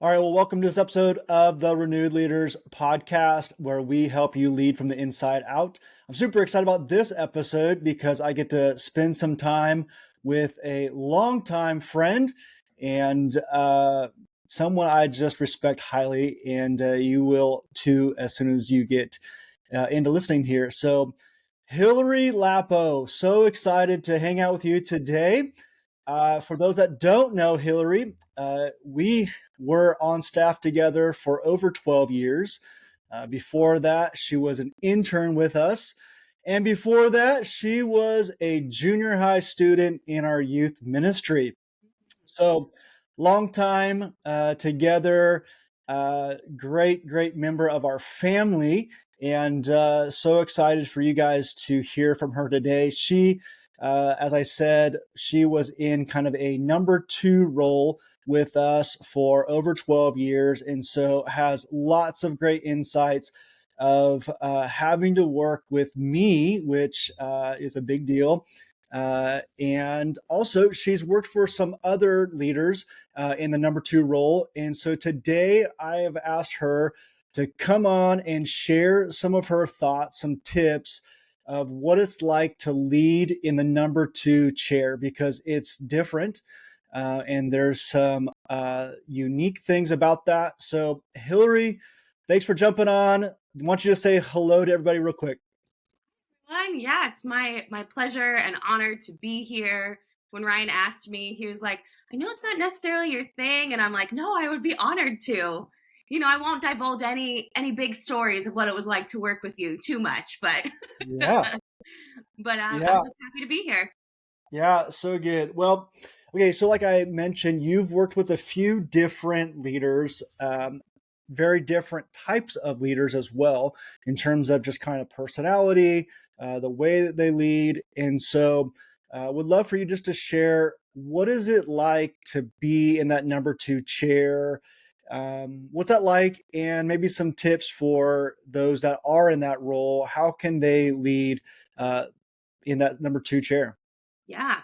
All right, well, welcome to this episode of the Renewed Leaders podcast, where we help you lead from the inside out. I'm super excited about this episode because I get to spend some time with a longtime friend and someone I just respect highly, and you will too as soon as you get into listening here. So, Hillary Lappo, so excited to hang out with you today. For those that don't know Hillary, we were on staff together for over 12 years. Before that, she was an intern with us. And before that, she was a junior high student in our youth ministry. So, long time together, great member of our family. And so excited for you guys to hear from her today. She, as I said, she was in kind of a number two role with us for over 12 years. And so has lots of great insights of having to work with me, which is a big deal. And also, she's worked for some other leaders in the number two role. And so today I have asked her to come on and share some of her thoughts, some tips of what it's like to lead in the number two chair, because it's different. And there's some unique things about that. So, Hillary, thanks for jumping on. I want you to say hello to everybody real quick. Yeah, it's my pleasure and honor to be here. When Ryan asked me, he was like, "I know it's not necessarily your thing," and I'm like, "No, I would be honored to." I won't divulge any big stories of what it was like to work with you too much, but Yeah. I'm Yeah. just happy to be here. Yeah, so good. Well, okay, so like I mentioned, you've worked with a few different leaders, very different types of leaders as well, in terms of just kind of personality, the way that they lead. And so, would love for you just to share what is it like to be in that number two chair? What's that like? And maybe some tips for those that are in that role. How can they lead uh, in that number two chair? Yeah.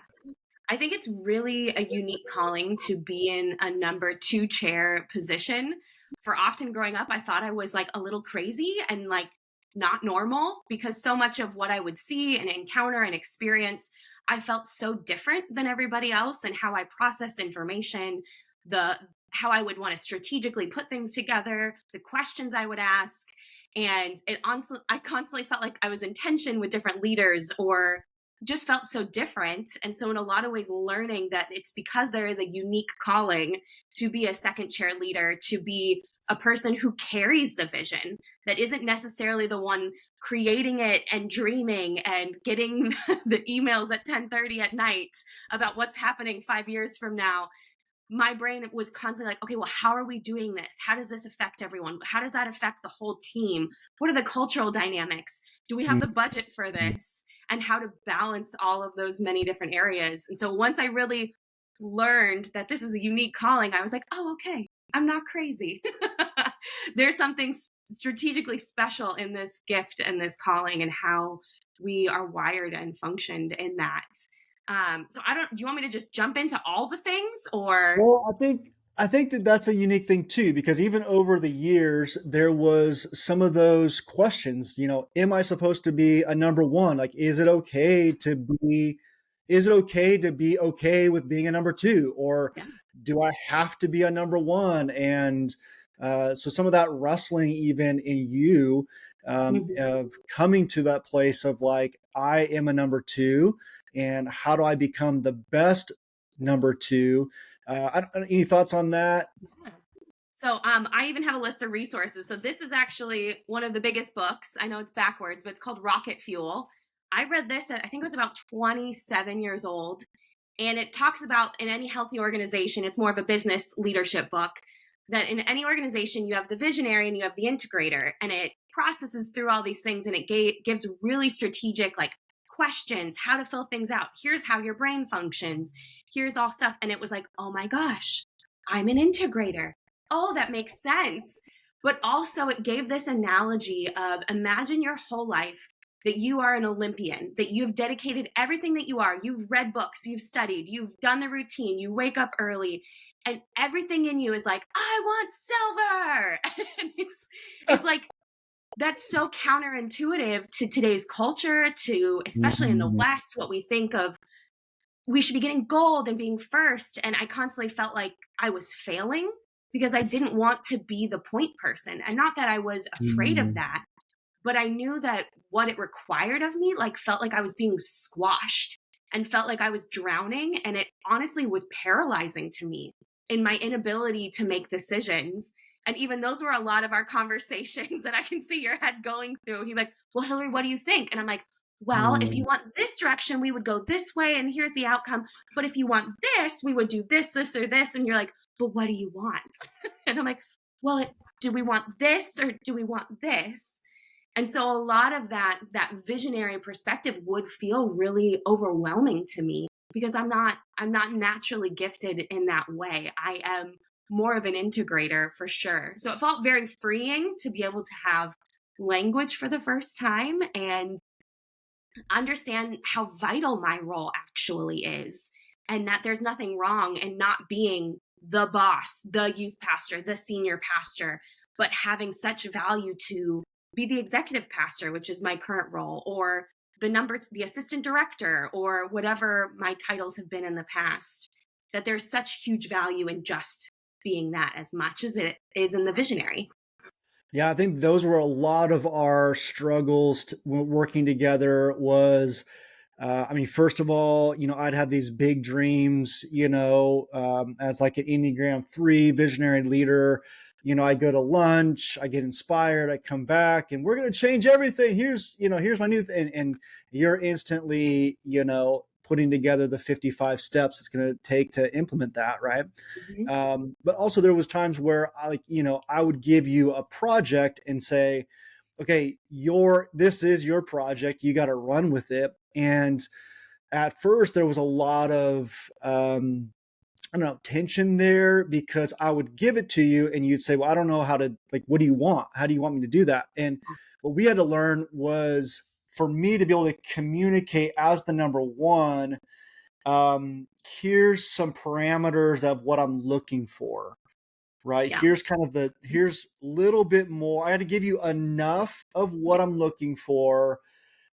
I think it's really a unique calling to be in a number two chair position. For often growing up, I thought I was like a little crazy and like not normal because so much of what I would see and encounter and experience, I felt so different than everybody else, and how I processed information, the how I would want to strategically put things together, the questions I would ask. And I constantly felt like I was in tension with different leaders, or just felt so different. And so, in a lot of ways, learning that it's because there is a unique calling to be a second chair leader, to be a person who carries the vision, that isn't necessarily the one creating it and dreaming and getting the emails at 10:30 at night about what's happening 5 years from now. My brain was constantly like, okay, well, how are we doing this? How does this affect everyone? How does that affect the whole team? What are the cultural dynamics? Do we have the budget for this? And how to balance all of those many different areas. And so once I really learned that this is a unique calling, I was like, oh, okay, I'm not crazy. There's something strategically special in this gift and this calling, and how we are wired and functioned in that. So I don't, do you want me to just jump into all the things, or? Well, I think that that's a unique thing too, because even over the years, there was some of those questions. Am I supposed to be a number one? Like, is it okay to be okay with being a number two, or Yeah. do I have to be a number one? And so some of that wrestling, even in you, Mhm. of coming to that place of like, I am a number two, and how do I become the best number two? Any thoughts on that? Yeah. So I even have a list of resources. So this is actually one of the biggest books. I know it's backwards, but it's called Rocket Fuel. I read this at, I think it was about 27 years old. And it talks about, in any healthy organization, it's more of a business leadership book, that in any organization, you have the visionary and you have the integrator. And it processes through all these things, and it gives really strategic, like, questions, how to fill things out. Here's how your brain functions. Here's all stuff. And it was like, oh my gosh, I'm an integrator. Oh, that makes sense. But also, it gave this analogy of, imagine your whole life that you are an Olympian, that you've dedicated everything that you are. You've read books, you've studied, you've done the routine, you wake up early, and everything in you is like, I want silver. And it's like, that's so counterintuitive to today's culture, to especially in the Mhm. West, what we think of, we should be getting gold and being first. And I constantly felt like I was failing because I didn't want to be the point person. And not that I was afraid of Mhm. that, but I knew that what it required of me, like, felt like I was being squashed and felt like I was drowning. And it honestly was paralyzing to me in my inability to make decisions. And even those were a lot of our conversations that I can see your head going through. He's like, well, Hillary, what do you think? And I'm like, well, if Mhm. you want this direction, we would go this way, and here's the outcome. But if you want this, we would do this, this, or this. And you're like, but what do you want? And I'm like, well, do we want this or do we want this? And so a lot of that visionary perspective would feel really overwhelming to me because I'm not naturally gifted in that way. I am more of an integrator for sure. So it felt very freeing to be able to have language for the first time and understand how vital my role actually is, and that there's nothing wrong in not being the boss, the youth pastor, the senior pastor, but having such value to be the executive pastor, which is my current role, or the assistant director, or whatever my titles have been in the past. That there's such huge value in just being that as much as it is in the visionary. Yeah, I think those were a lot of our struggles working together was I mean, first of all, I'd have these big dreams, as like an Enneagram 3 visionary leader. I go to lunch, I get inspired, I come back, and we're going to change everything. Here's my new thing. And you're instantly, putting together the 55 steps it's going to take to implement that, right? Mhm. But also there was times where I would give you a project and say, okay, this is your project. You got to run with it. And at first there was a lot of I don't know, tension there because I would give it to you and you'd say, well, I don't know how to, like, what do you want? How do you want me to do that? And what we had to learn was for me to be able to communicate as the number one, here's some parameters of what I'm looking for, right? Yeah. Here's a little bit more. I had to give you enough of what I'm looking for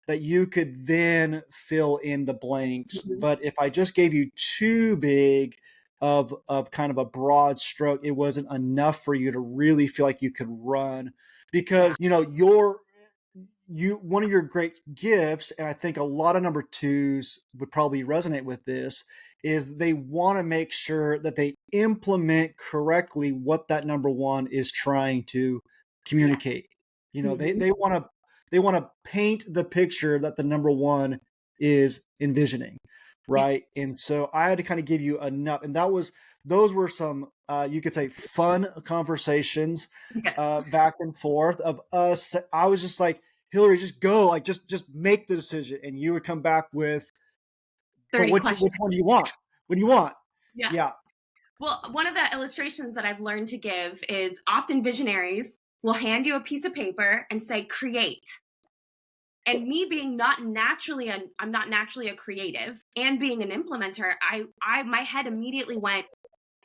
that you could then fill in the blanks. Mhm. But if I just gave you too big of kind of a broad stroke, it wasn't enough for you to really feel like you could run Yeah. because you one of your great gifts, and I think a lot of number twos would probably resonate with this, is they want to make sure that they implement correctly what that number one is trying to Yes. communicate. They Mhm. they want to paint the picture that the number one is envisioning, Yeah. right? And so I had to kind of give you enough, and those were some you could say fun conversations Yes. back and forth of us. I was just like, Hillary, just go, like just make the decision, and you would come back with, but 30 which questions. one do you want? What do you want? Yeah. Yeah, Well, one of the illustrations that I've learned to give is often visionaries will hand you a piece of paper and say, create. And me being not naturally, I'm not naturally a creative, and being an implementer, my head immediately went,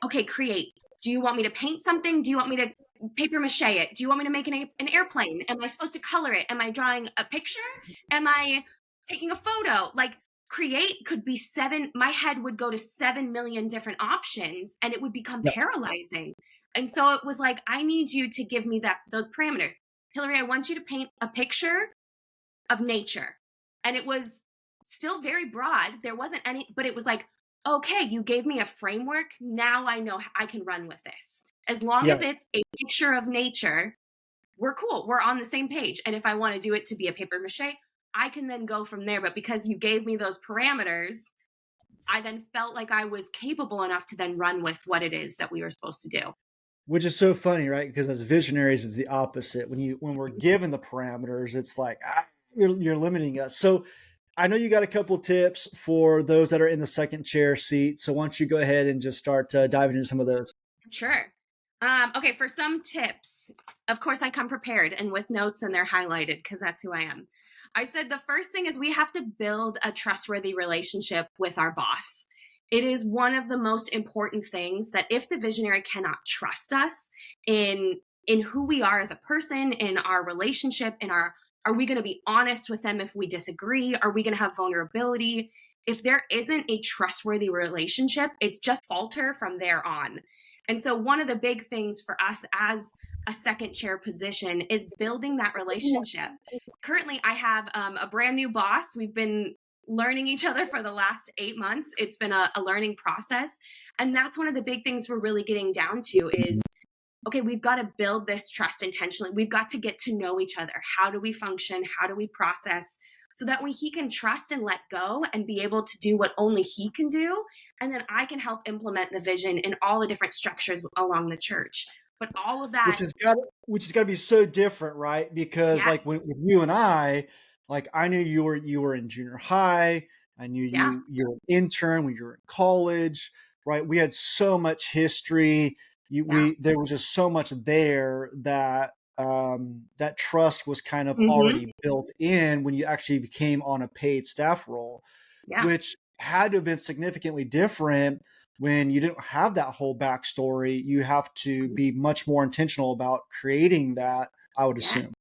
okay, create. Do you want me to paint something? Do you want me to paper mache it? Do you want me to make an airplane? Am I supposed to color it? Am I drawing a picture? Am I taking a photo? Like, create could be my head would go to 7 million different options and it would become yeah, paralyzing. And so it was like, I need you to give me those parameters. Hillary, I want you to paint a picture of nature. And it was still very broad. There wasn't any, but it was like, okay, you gave me a framework. Now I know I can run with this. As long yeah. as it's a picture of nature, we're cool. We're on the same page. And if I want to do it to be a paper mache, I can then go from there. But because you gave me those parameters, I then felt like I was capable enough to then run with what it is that we were supposed to do. Which is so funny, right? Because as visionaries, it's the opposite. When we're given the parameters, it's like you're limiting us. So I know you got a couple tips for those that are in the second chair seat. So why don't you go ahead and just start diving into some of those? Sure. Okay, for some tips, of course, I come prepared and with notes, and they're highlighted because that's who I am. I said the first thing is we have to build a trustworthy relationship with our boss. It is one of the most important things that if the visionary cannot trust us in who we are as a person, in our relationship, in our are we going to be honest with them if we disagree? Are we going to have vulnerability? If there isn't a trustworthy relationship, it's just falter from there on. And so one of the big things for us as a second chair position is building that relationship. Currently, I have a brand new boss. We've been learning each other for the last 8 months. It's been a learning process. And that's one of the big things we're really getting down to is, okay, we've got to build this trust intentionally. We've got to get to know each other. How do we function? How do we process? So that way he can trust and let go and be able to do what only he can do. And then I can help implement the vision in all the different structures along the church. But all of that, Which has got to be so different, right? Because like yes, with you and I, like I knew you were in junior high. I knew yeah, you were an intern when you were in college, right? We had so much history. yeah. There was just so much there that that trust was kind of Mm-hmm. already built in when you actually became on a paid staff role, Yeah, which had to have been significantly different when you didn't have that whole backstory. You have to be much more intentional about creating that, I would yes. assume.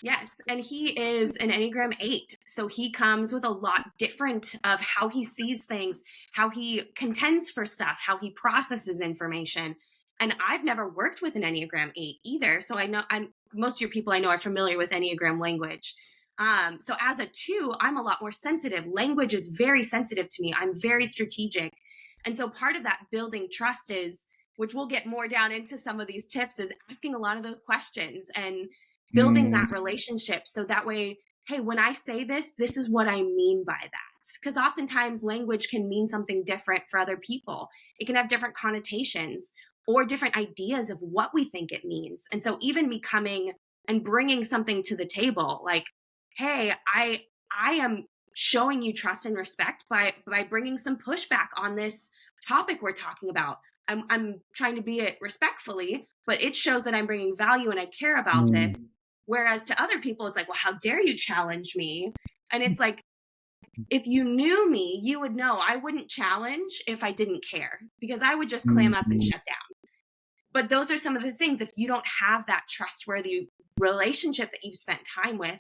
Yes, and he is an Enneagram 8. So he comes with a lot different of how he sees things, how he contends for stuff, how he processes information. And I've never worked with an Enneagram 8 either. So I know I'm most of your people I know are familiar with Enneagram language. So as a 2, I'm a lot more sensitive. Language is very sensitive to me. I'm very strategic. And so part of that building trust is, which we'll get more down into some of these tips, is asking a lot of those questions and building Mm, that relationship so that way, hey, when I say this, this is what I mean by that. Because oftentimes language can mean something different for other people. It can have different connotations or different ideas of what we think it means. And so even me coming and bringing something to the table like, hey, I am showing you trust and respect by bringing some pushback on this topic we're talking about. I'm trying to be it respectfully, but it shows that I'm bringing value and I care about mm, this. Whereas to other people, it's like, well, how dare you challenge me? And it's like, if you knew me, you would know I wouldn't challenge if I didn't care because I would just clam up and mm, shut down. But those are some of the things. If you don't have that trustworthy relationship that you've spent time with,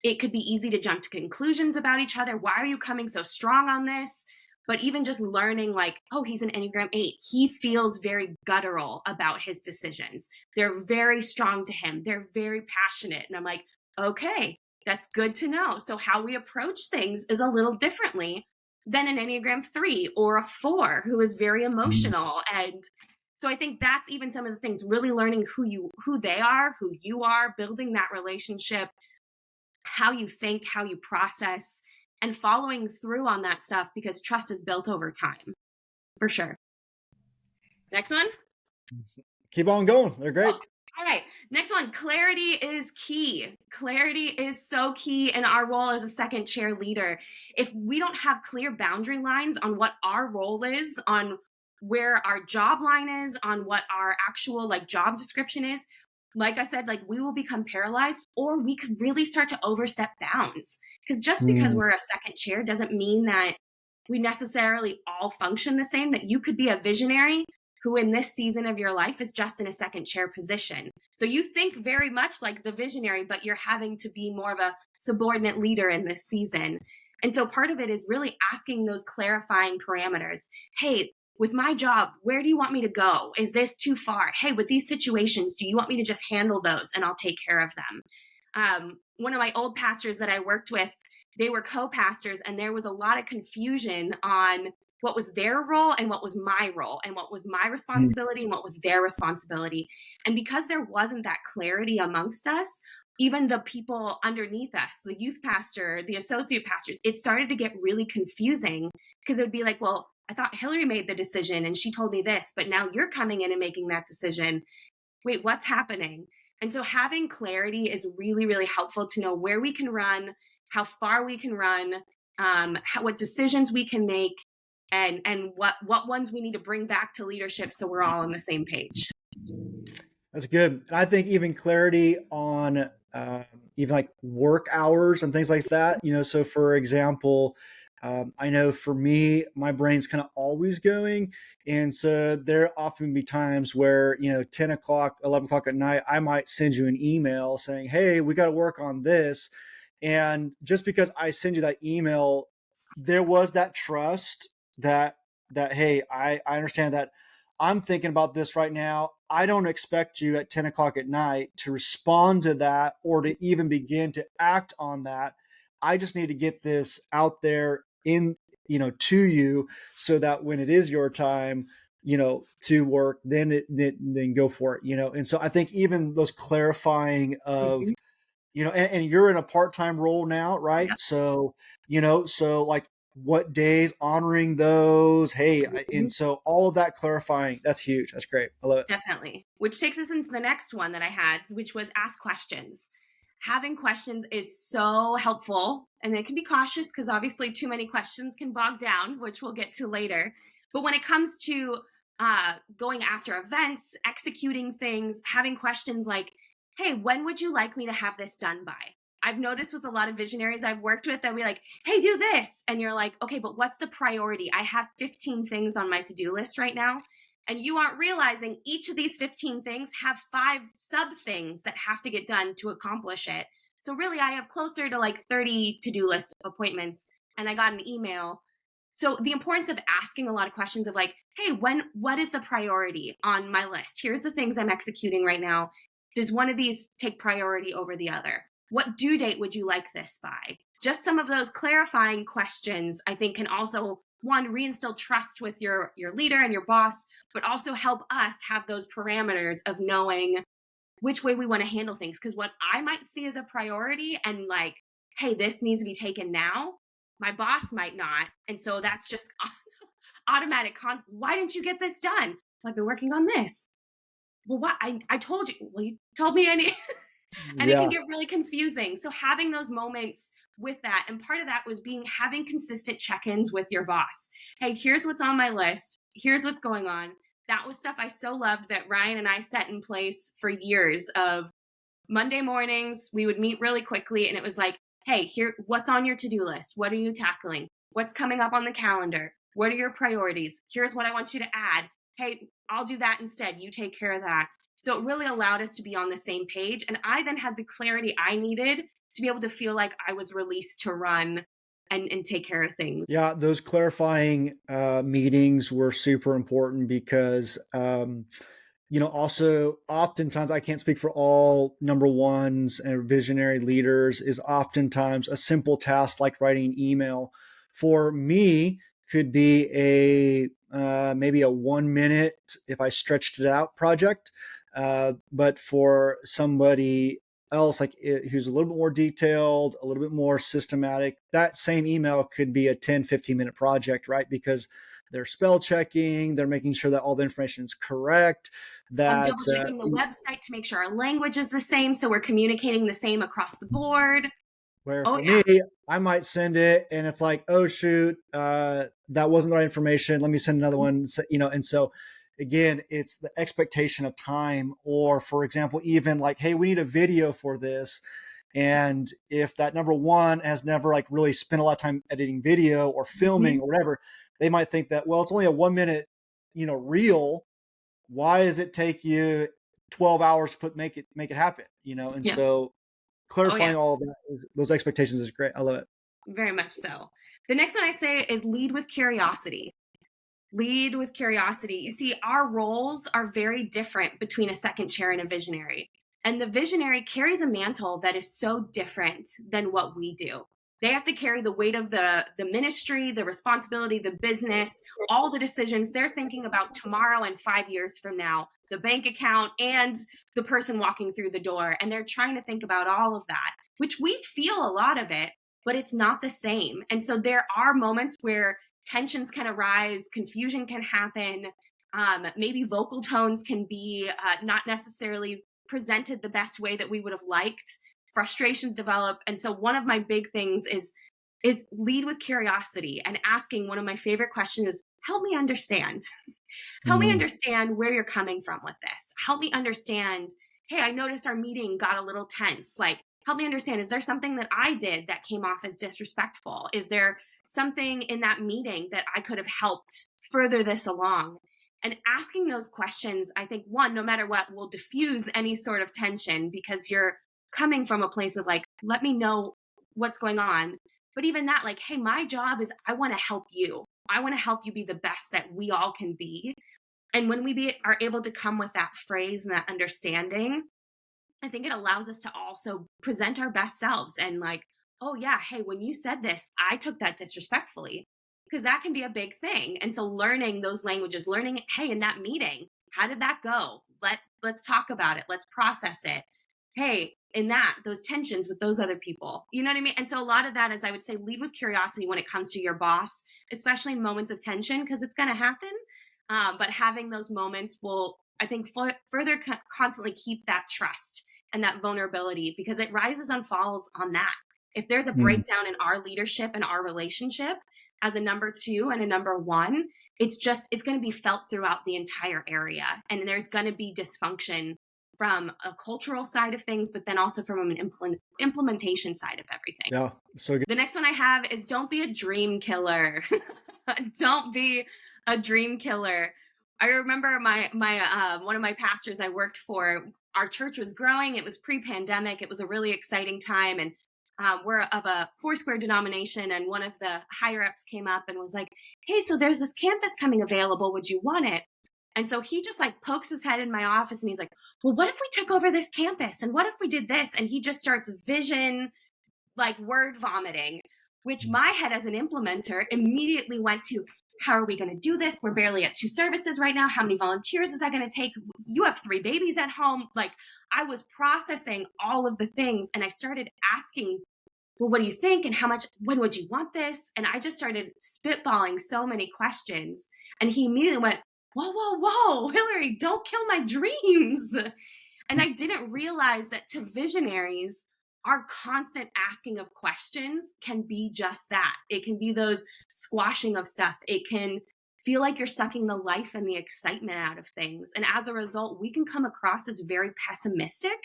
it could be easy to jump to conclusions about each other. Why are you coming so strong on this? But even just learning, like, oh, he's an Enneagram 8. He feels very guttural about his decisions. They're very strong to him. They're very passionate. And I'm like, okay, that's good to know. So, how we approach things is a little differently than an Enneagram 3 or a 4 who is very mm, emotional. And so I think that's even some of the things, really learning who they are, who you are, building that relationship, how you think, how you process, and following through on that stuff because trust is built over time, for sure. Next one. mm. Keep on going. They're Cool. great. All right. Next one. Clarity is key. Clarity is so key in our role as a second chair leader. If we don't have clear boundary lines on what our role is, on where our job line is, on what our actual like job description is, like I said, like we will become paralyzed or we could really start to overstep bounds. Because just because Mm, we're a second chair doesn't mean that we necessarily all function the same, that you could be a visionary who in this season of your life is just in a second chair position. So you think very much like the visionary, but you're having to be more of a subordinate leader in this season. And so part of it is really asking those clarifying parameters. Hey, with my job, where do you want me to go? Is this too far? Hey, with these situations, do you want me to just handle those and I'll take care of them? One of my old pastors that I worked with, they were co-pastors and there was a lot of confusion on what was their role and what was my role and what was my mm, responsibility and what was their responsibility. And because there wasn't that clarity amongst us, even the people underneath us, the youth pastor, the associate pastors, it started to get really confusing because it would be like, well, I thought Hillary made the decision and she told me this, but now you're coming in and making that decision. Wait, what's happening? And so having clarity is really, really helpful to know where we can run, how far we can run, what decisions we can make, and what ones we need to bring back to leadership so we're all on the same page. that's good. And I think even clarity on even like work hours and things like that. So for example, I know for me, my brain's kind of always going. And so there often be times where, 10 o'clock, 11 o'clock at night, I might send you an email saying, hey, we got to work on this. And just because I send you that email, there was that trust that, hey, I understand that I'm thinking about this right now. I don't expect you at 10 o'clock at night to respond to that or to even begin to act on that. I just need to get this out there to you so that when it is your time, to work, then go for it. And so I think even those clarifying of, Mhm. and you're in a part-time role now, right? Yep. So, so like what days, honoring those, hey, and Mhm. so all of that clarifying, that's huge. That's great. I love it. Definitely. Which takes us into the next one that I had, which was ask questions. Having questions is so helpful, and it can be cautious because obviously too many questions can bog down, which we'll get to later. But when it comes to going after events, executing things, having questions like, hey, when would you like me to have this done by? I've noticed with a lot of visionaries I've worked with, they'll be like, hey, do this. And you're like, okay, but what's the priority? I have 15 things on my to do list right now. And you aren't realizing each of these 15 things have 5 sub things that have to get done to accomplish it. So really, I have closer to like 30 to-do list appointments, and I got an email. So the importance of asking a lot of questions of like, hey, what is the priority on my list? Here's the things I'm executing right now. Does one of these take priority over the other? What due date would you like this by? Just some of those clarifying questions, I think, can also one reinstill trust with your leader and your boss, but also help us have those parameters of knowing which way we want to handle things. Because what I might see as a priority and like, hey, this needs to be taken now, my boss might not. And so that's just automatic why didn't you get this done? Well, I've been working on this. Well, what I told you. Well, you told me I need and it can Yeah. get really confusing. So having those moments with that, and part of that was having consistent check-ins with your boss. Hey, here's what's on my list. Here's what's going on. That was stuff I so loved that Ryan and I set in place for years of Monday mornings, we would meet really quickly and it was like, hey, here, what's on your to-do list? What are you tackling? What's coming up on the calendar? What are your priorities? Here's what I want you to add. Hey, I'll do that instead. You take care of that. So it really allowed us to be on the same page. And I then had the clarity I needed to be able to feel like I was released to run and take care of things. Yeah, those clarifying meetings were super important because, also oftentimes I can't speak for all number ones and visionary leaders. Is oftentimes a simple task like writing an email for me could be a maybe a 1 minute if I stretched it out project, but for somebody else who's a little bit more detailed, a little bit more systematic, that same email could be a 10-15 minute project, right? Because they're spell checking, they're making sure that all the information is correct, I'm that double checking the website to make sure our language is the same so we're communicating the same across the board. where Oh for yeah. me, I might send it and it's like, oh shoot, that wasn't the right information. Let me send another one. So, and so again, it's the expectation of time, or for example, even like, hey, we need a video for this. And if that number one has never like really spent a lot of time editing video or filming Mhm. or whatever, they might think that, well, it's only a 1 minute, reel. Why does it take you 12 hours to make it happen? And Yeah. so Oh yeah. clarifying all of that, those expectations is great. I love it. Very much so. The next one I say is lead with curiosity. Lead with curiosity. You see, our roles are very different between a second chair and a visionary. And the visionary carries a mantle that is so different than what we do. They have to carry the weight of the ministry, the responsibility, the business, all the decisions. They're thinking about tomorrow and 5 years from now, the bank account and the person walking through the door. And they're trying to think about all of that, which we feel a lot of it, but it's not the same. And so there are moments where tensions can arise, confusion can happen, maybe vocal tones can be not necessarily presented the best way that we would have liked. Frustrations develop, and so one of my big things is lead with curiosity and asking one of my favorite questions is help me understand. Help me Mm. understand where you're coming from with this. Help me understand, hey, I noticed our meeting got a little tense. Like, help me understand, is there something that I did that came off as disrespectful? Is there something in that meeting that I could have helped further this along? And asking those questions, I think, one, no matter what, will diffuse any sort of tension because you're coming from a place of like, let me know what's going on. But even that, like, hey, my job is I want to help you. I want to help you be the best that we all can be. And when are able to come with that phrase and that understanding, I think it allows us to also present our best selves and like, oh yeah, hey, when you said this, I took that disrespectfully because that can be a big thing. And so learning those languages, learning, hey, in that meeting, how did that go? Let's talk about it. Let's process it. Hey, in that, those tensions with those other people. You know what I mean? And so a lot of that is I would say lead with curiosity when it comes to your boss, especially in moments of tension, because it's going to happen. But having those moments will, I think, further constantly keep that trust and that vulnerability because it rises and falls on that. If there's a Mm. breakdown in our leadership and our relationship as a number two and a number one, it's going to be felt throughout the entire area. And there's going to be dysfunction from a cultural side of things, but then also from an implementation side of everything. Yeah. So good. The next one I have is don't be a dream killer. Don't be a dream killer. I remember my one of my pastors I worked for. Our church was growing. It was pre-pandemic. It was a really exciting time, and we're of a Foursquare denomination. And one of the higher ups came up and was like, "Hey, so there's this campus coming available. Would you want it?" And so he just like pokes his head in my office and he's like, "Well, what if we took over this campus? And what if we did this?" And he just starts vision like word vomiting, which my head as an implementer immediately went to, how are we going to do this? We're barely at 2 services right now. How many volunteers is that going to take? You have 3 babies at home. Like I was processing all of the things and I started asking, well, what do you think? And how much, when would you want this? And I just started spitballing so many questions. And he immediately went, whoa, whoa, whoa, Hillary, don't kill my dreams. And I didn't realize that to visionaries, our constant asking of questions can be just that. It can be those squashing of stuff. It can feel like you're sucking the life and the excitement out of things. And as a result, we can come across as very pessimistic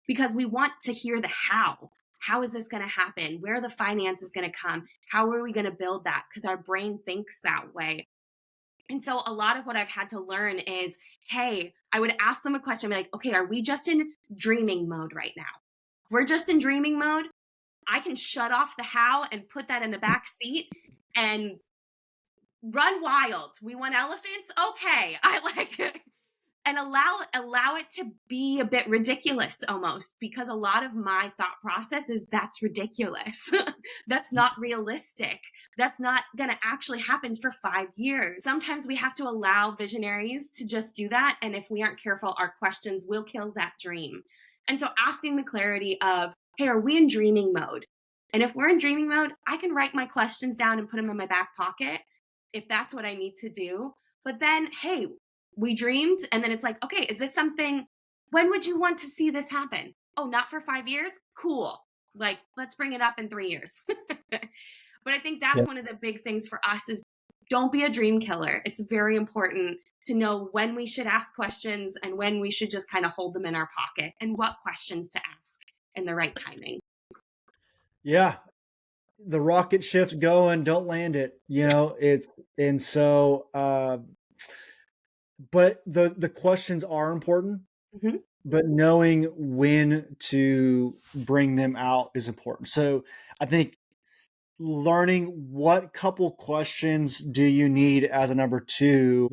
because we want to hear the how. How is this going to happen? Where are the finances going to come? How are we going to build that? Because our brain thinks that way. And so a lot of what I've had to learn is, hey, I would ask them a question, be like, okay, are we just in dreaming mode right now? If we're just in dreaming mode, I can shut off the how and put that in the back seat and run wild. We want elephants? Okay. I like and allow it to be a bit ridiculous almost because a lot of my thought process is that's ridiculous. That's not realistic. That's not going to actually happen for 5 years. Sometimes we have to allow visionaries to just do that, and if we aren't careful, our questions will kill that dream. And so asking the clarity of, hey, are we in dreaming mode? And if we're in dreaming mode, I can write my questions down and put them in my back pocket if that's what I need to do. But then, hey, we dreamed, and then it's like, okay, is this something, when would you want to see this happen? Oh, not for 5 years? Cool. Like, let's bring it up in 3 years. But I think Yeah. that's one of the big things for us is don't be a dream killer. It's very important to know when we should ask questions and when we should just kind of hold them in our pocket and what questions to ask in the right timing. Yeah. The rocket ship's going, don't land it. It's and so but the questions are important, Mm-hmm. but knowing when to bring them out is important. So I think learning what couple questions do you need as a number two,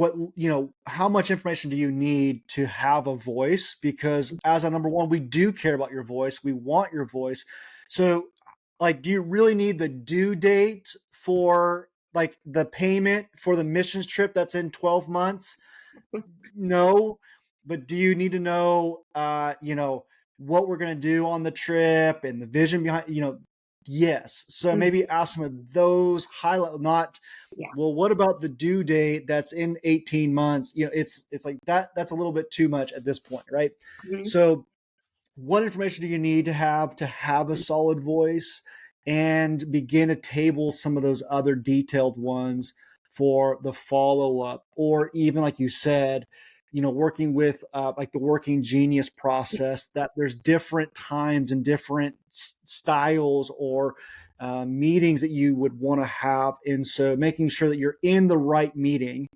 how much information do you need to have a voice, because as a number one we do care about your voice, we want your voice. So like, do you really need the due date for like the payment for the missions trip that's in 12 months? No. But do you need to know what we're going to do on the trip and the vision behind, yes. So Mm-hmm. maybe ask some of those highlight, not, Yeah. well, what about the due date that's in 18 months? It's like that's a little bit too much at this point, right? Mm-hmm. So what information do you need to have a solid voice, and begin to table some of those other detailed ones for the follow up, or even like you said, working with like the working genius process, that there's different times and different styles or meetings that you would want to have. And so making sure that you're in the right meeting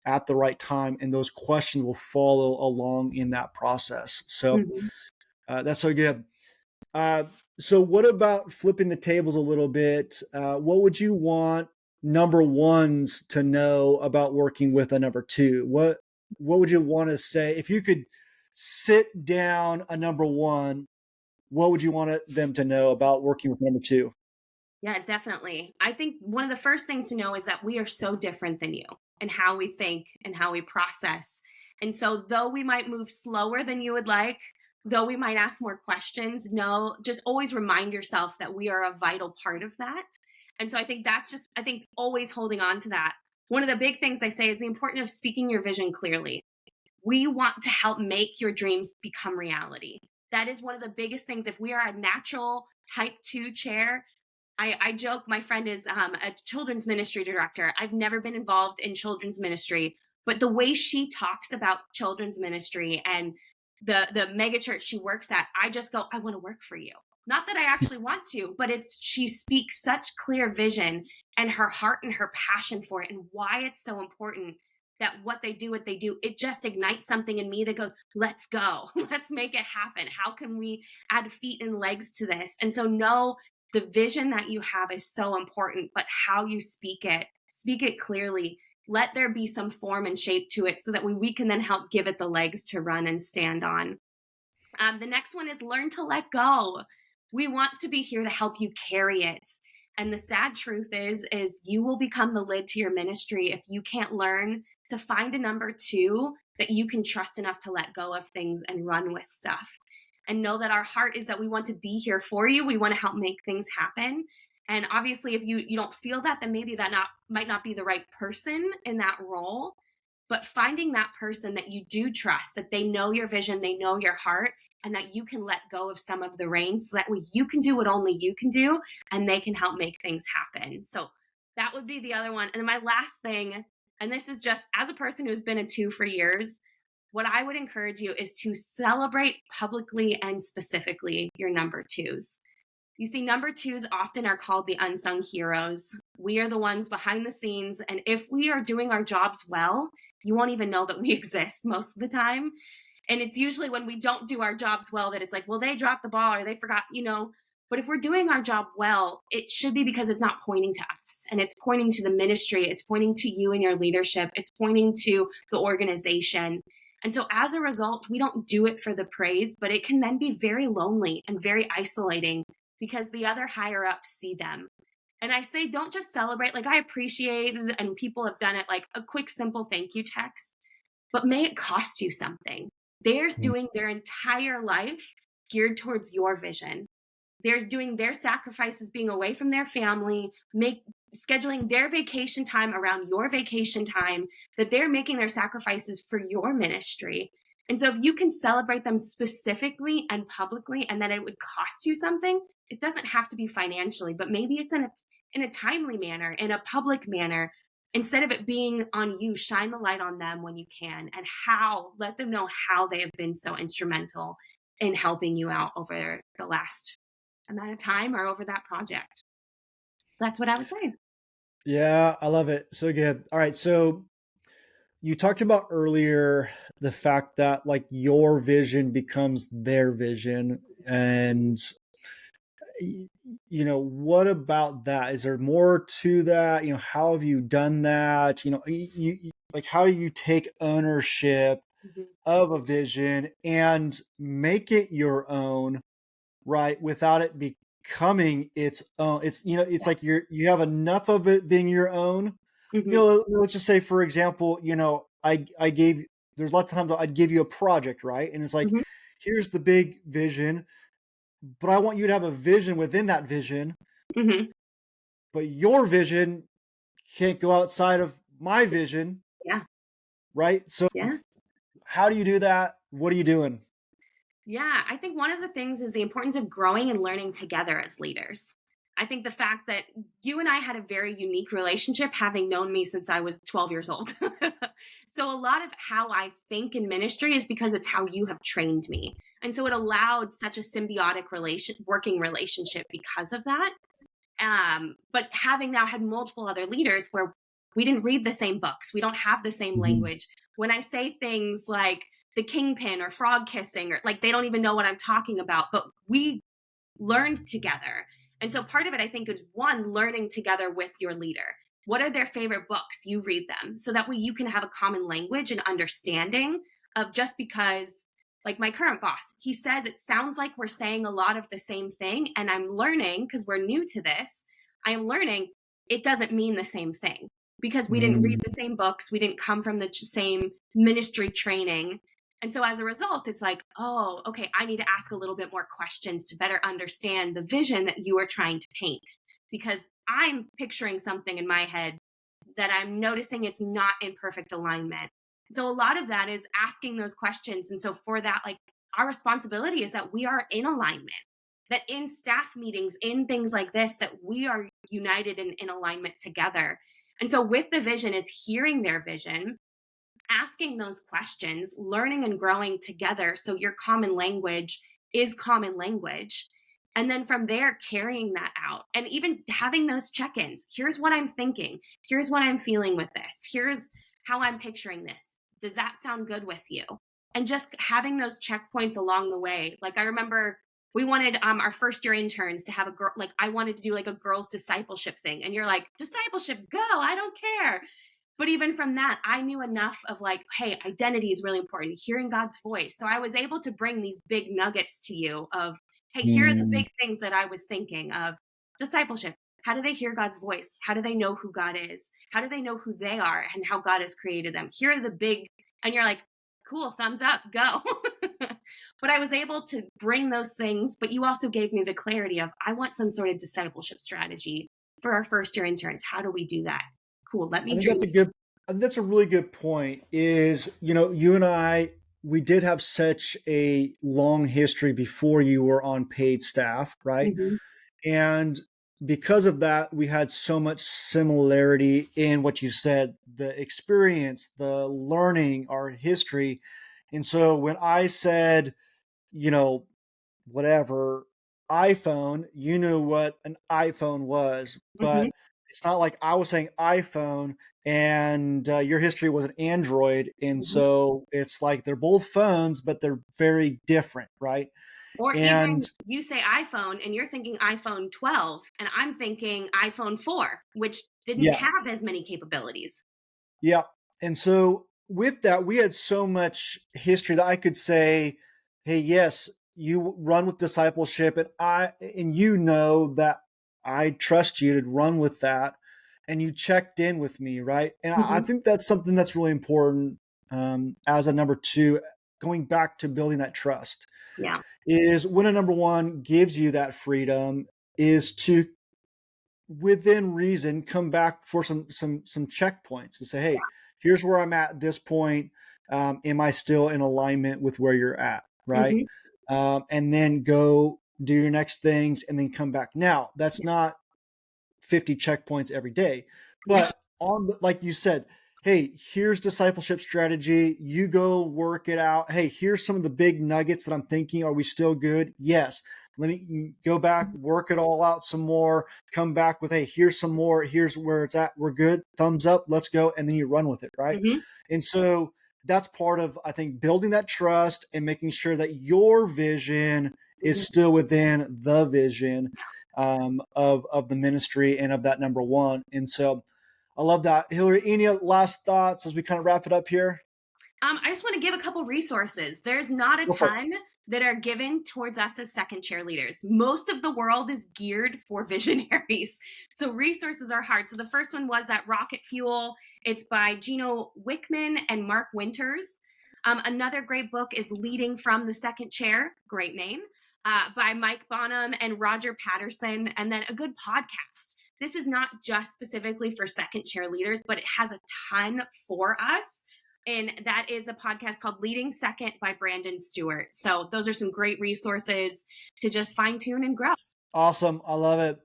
at the right time, and those questions will follow along in that process. So Mhm. that's so good. Uh, so, what about flipping the tables a little bit? What would you want number ones to know about working with a number two? What would you want to say if you could sit down a number one? What would you want them to know about working with number two? Yeah, definitely. I think one of the first things to know is that we are so different than you and how we think and how we process. And so, though we might move slower than you would like, though we might ask more questions, no, just always remind yourself that we are a vital part of that. And so, I think that's just, I think always holding on to that. One of the big things I say is the importance of speaking your vision clearly. We want to help make your dreams become reality. That is one of the biggest things. If we are a natural type 2 chair, I joke my friend is a children's ministry director. I've never been involved in children's ministry, but the way she talks about children's ministry and the mega church she works at, I just go, I want to work for you. Not that I actually want to, but it's she speaks such clear vision and her heart and her passion for it and why it's so important that what they do, it just ignites something in me that goes, let's go, let's make it happen. How can we add feet and legs to this? And so, no, the vision that you have is so important, but how you speak it clearly. Let there be some form and shape to it so that we can then help give it the legs to run and stand on. The next one is learn to let go. We want to be here to help you carry it. And the sad truth is you will become the lid to your ministry if you can't learn to find a number two that you can trust enough to let go of things and run with stuff. And know that our heart is that we want to be here for you. We want to help make things happen. And obviously, if you don't feel that, then maybe that not might not be the right person in that role. But finding that person that you do trust, that they know your vision, they know your heart, and that you can let go of some of the reins so that way you can do what only you can do and they can help make things happen. So that would be the other one. And my last thing, and this is just as a person who's been a two for years, what I would encourage you is to celebrate publicly and specifically your number twos. You see, number twos often are called the unsung heroes. We are the ones behind the scenes. And if we are doing our jobs well, you won't even know that we exist most of the time. And it's usually when we don't do our jobs well that it's like, well, they dropped the ball or they forgot, you know. But if we're doing our job well, it should be because it's not pointing to us and it's pointing to the ministry. It's pointing to you and your leadership. It's pointing to the organization. And so as a result, we don't do it for the praise, but it can then be very lonely and very isolating because the other higher ups see them. And I say, don't just celebrate. Like, I appreciate, and people have done it, like a quick, simple thank you text, but may it cost you something. They're doing their entire life geared towards your vision. They're doing their sacrifices being away from their family, scheduling their vacation time around your vacation time, that they're making their sacrifices for your ministry. And so if you can celebrate them specifically and publicly and that it would cost you something, it doesn't have to be financially, but maybe it's in a timely manner, in a public manner. Instead of it being on you, shine the light on them when you can and let them know how they have been so instrumental in helping you out over the last amount of time or over that project. That's what I would say. Yeah, I love it. So good. All right. So you talked about earlier the fact that like your vision becomes their vision. And what about that? Is there more to that? How have you done that? Like, how do you take ownership Mhm. of a vision and make it your own, right? Without it becoming its own. It's Yeah. like you have enough of it being your own. Mhm. Let's just say, for example, I gave there's lots of times I'd give you a project, right? And it's like, Mhm. here's the big vision, but I want you to have a vision within that vision, Mhm. but your vision can't go outside of my vision, Yeah. right? So Yeah. how do you do that? What are you doing? Yeah. I think one of the things is the importance of growing and learning together as leaders. I think the fact that you and I had a very unique relationship, having known me since I was 12 years old. So, a lot of how I think in ministry is because it's how you have trained me. And so, it allowed such a symbiotic working relationship because of that. But having now had multiple other leaders where we didn't read the same books, we don't have the same Mhm. language. When I say things like the kingpin or frog kissing, or like they don't even know what I'm talking about, but we learned together. And so part of it, I think, is one, learning together with your leader. What are their favorite books? You read them. So that way you can have a common language and understanding of, just because, like my current boss, he says it sounds like we're saying a lot of the same thing. And I'm learning, because we're new to this, I am learning it doesn't mean the same thing because we didn't read Mm. the same books. We didn't come from the same ministry training. And so as a result, it's like, oh, okay, I need to ask a little bit more questions to better understand the vision that you are trying to paint. Because I'm picturing something in my head that I'm noticing it's not in perfect alignment. So a lot of that is asking those questions. And so for that, like, our responsibility is that we are in alignment, that in staff meetings, in things like this, that we are united and in alignment together. And so with the vision is hearing their vision, asking those questions, learning and growing together. So your common language is common language. And then from there, carrying that out and even having those check ins. Here's what I'm thinking. Here's what I'm feeling with this. Here's how I'm picturing this. Does that sound good with you? And just having those checkpoints along the way. Like I remember we wanted our first year interns to have a girl, like I wanted to do like a girls discipleship thing. And you're like, discipleship, go, I don't care. But even from that, I knew enough of like, hey, identity is really important, hearing God's voice. So I was able to bring these big nuggets to you of, hey, here are the Mm. big things that I was thinking of discipleship. How do they hear God's voice? How do they know who God is? How do they know who they are and how God has created them? Here are the big, and you're like, cool, thumbs up, go. But I was able to bring those things, but you also gave me the clarity of, I want some sort of discipleship strategy for our first year interns. How do we do that? Cool. Let I me think dream. that's a good I think that's a really good point is, you and I, we did have such a long history before you were on paid staff, right? Mhm, And because of that, we had so much similarity in what you said, the experience, the learning, our history. And so when I said, you know, whatever iPhone, you knew what an iPhone was, mhm, but it's not like I was saying iPhone and your history was an Android. And mhm. so it's like they're both phones, but they're very different, right? Or And even you say iPhone and you're thinking iPhone 12 and I'm thinking iPhone 4, which didn't yeah, have as many capabilities. yeah. And so with that, we had so much history that I could say, hey, yes, you run with discipleship, and you know that I trust you to run with that. And you checked in with me, right? And I Mhm. think that's something that's really important as a number two, going back to building that trust, Yeah. is when a number one gives you that freedom, is to within reason come back for some checkpoints and say, hey, here's where I'm at this point. Am I still in alignment with where you're at, right? Mhm. And then go do your next things and then come back. Now that's Yeah. not 50 checkpoints every day. No. But like you said, hey, here's discipleship strategy. You go work it out. Hey, here's some of the big nuggets that I'm thinking. Are we still good? Yes. Let me go back, work it all out some more, come back with, hey, here's some more. Here's where it's at. We're good. Thumbs up. Let's go. And then you run with it. Right. Mhm. And so that's part of, I think, building that trust and making sure that your vision is Mhm. still within the vision of the ministry and of that number one. And so I love that. Hillary, any last thoughts as we kind of wrap it up here? I just want to give a couple resources. There's not a Go for it. ton that are given towards us as second chair leaders. Most of the world is geared for visionaries. So resources are hard. So the first one was that Rocket Fuel. It's by Gino Wickman and Mark Winters. Another great book is Leading from the Second Chair. Great name. By Mike Bonham and Roger Patterson. And then a good podcast. This is not just specifically for second chair leaders, but it has a ton for us, and that is a podcast called Leading Second by Brandon Stewart. So those are some great resources to just fine tune and grow. Awesome. I love it.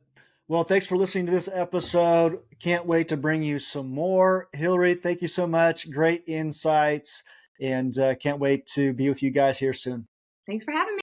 Well, thanks for listening to this episode. Can't wait to bring you some more. Hillary, thank you so much. Great insights. And can't wait to be with you guys here soon. Thanks for having me.